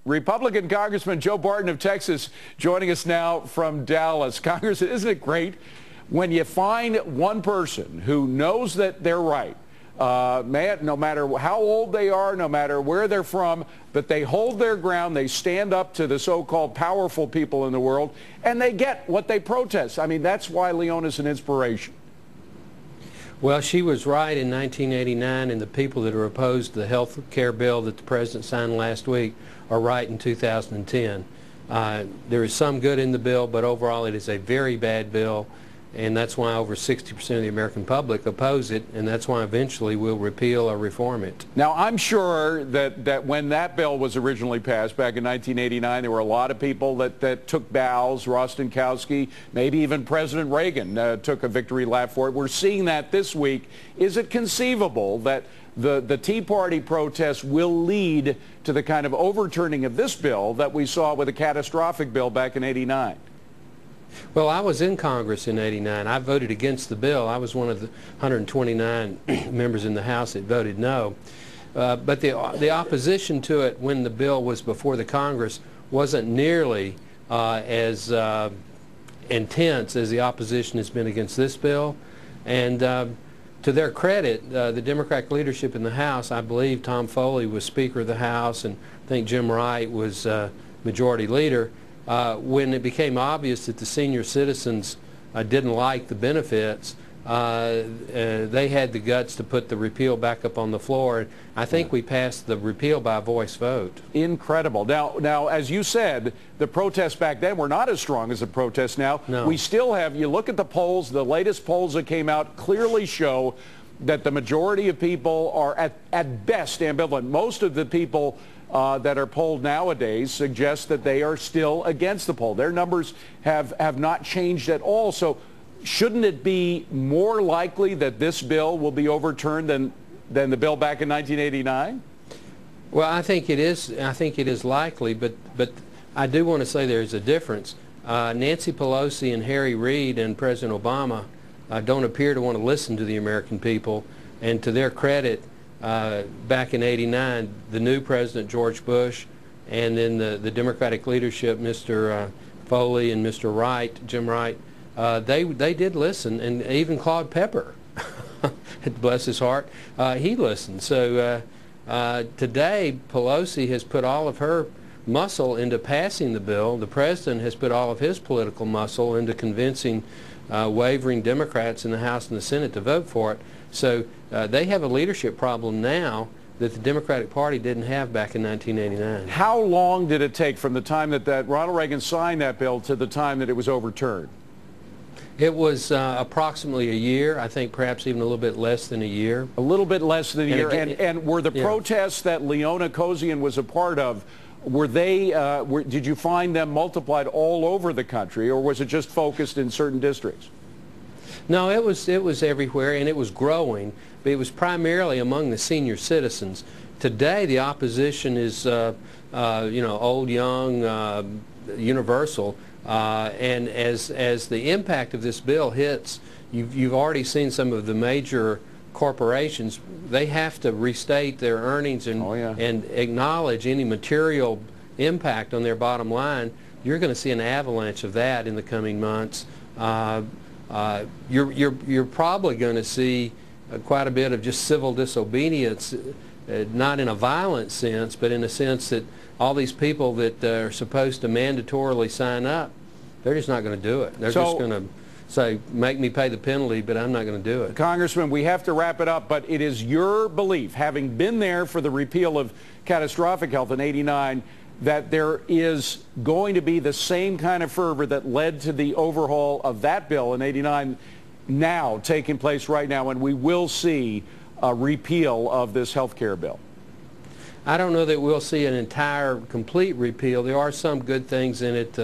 Republican Congressman Joe Barton of Texas joining us now from Dallas. Congressman, isn't it great when you find one person who knows that they're right, no matter how old they are, no matter where they're from, but they hold their ground, they stand up to the so-called powerful people in the world, and they get what they protest. I mean, that's why Leona's an inspiration. Well, she was right in 1989, and the people that are opposed to the health care bill that the president signed last week are right in 2010. There is some good in the bill, but overall it is a very bad bill, and that's why over 60% of the American public oppose it, and that's why eventually we'll repeal or reform it. Now, I'm sure that when that bill was originally passed back in 1989, there were a lot of people that took bows. Rostenkowski, maybe even President Reagan took a victory lap for it. We're seeing that this week. Is it conceivable that the Tea Party protests will lead to the kind of overturning of this bill that we saw with a catastrophic bill back in '89? Well, I was in Congress in '89. I voted against the bill. I was one of the 129 members in the House that voted no. But the opposition to it when the bill was before the Congress wasn't nearly as intense as the opposition has been against this bill. And to their credit, the Democratic leadership in the House, I believe Tom Foley was Speaker of the House, and I think Jim Wright was Majority Leader. When it became obvious that the senior citizens didn't like the benefits, they had the guts to put the repeal back up on the floor. I think we passed the repeal by voice vote. Incredible. Now, as you said, the protests back then were not as strong as the protests now. No. We still have, you look at the polls, the latest polls that came out clearly show that the majority of people are at best ambivalent. Most of the people that are polled nowadays suggest that they are still against the poll. Their numbers have not changed at all. So shouldn't it be more likely that this bill will be overturned than the bill back in 1989? Well, I think it is. I think it is likely, but I do want to say there's a difference. Nancy Pelosi and Harry Reid and President Obama don't appear to want to listen to the American people, and to their credit, back in '89, the new President George Bush, and then the Democratic leadership, Mr. Foley and Mr. Wright, Jim Wright, they did listen, and even Claude Pepper, bless his heart, he listened. So today, Pelosi has put all of her muscle into passing the bill. The President has put all of his political muscle into convincing wavering Democrats in the House and the Senate to vote for it. So they have a leadership problem now that the Democratic Party didn't have back in 1989. How long did it take from the time that Ronald Reagan signed that bill to the time that it was overturned? It was approximately a year. I think perhaps even a little bit less than a year. A little bit less than a year. And were the protests that Leona Kozian was a part of, were they, did you find them multiplied all over the country, or was it just focused in certain districts? No, it was everywhere, and it was growing, but it was primarily among the senior citizens. Today, the opposition is, old, young, universal, and as the impact of this bill hits, you've already seen some of the major corporations. They have to restate their earnings and acknowledge any material impact on their bottom line. You're going to see an avalanche of that in the coming months. You're probably going to see quite a bit of just civil disobedience, not in a violent sense, but in a sense that all these people that are supposed to mandatorily sign up, they're just not going to do it. They're just going to say, make me pay the penalty, but I'm not going to do it. Congressman, we have to wrap it up, but it is your belief, having been there for the repeal of catastrophic health in '89, that there is going to be the same kind of fervor that led to the overhaul of that bill in '89 now taking place right now, and we will see a repeal of this health care bill? I don't know that we'll see an entire complete repeal. There are some good things in it,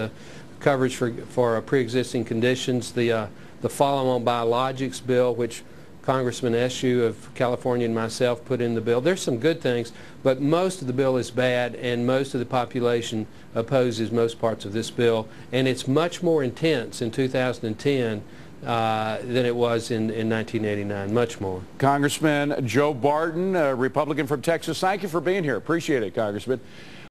coverage for pre-existing conditions, the follow-on biologics bill, which Congressman Eshoo of California and myself put in the bill. There's some good things, but most of the bill is bad, and most of the population opposes most parts of this bill, and it's much more intense in 2010 than it was in 1989, much more. Congressman Joe Barton, a Republican from Texas, thank you for being here. Appreciate it, Congressman.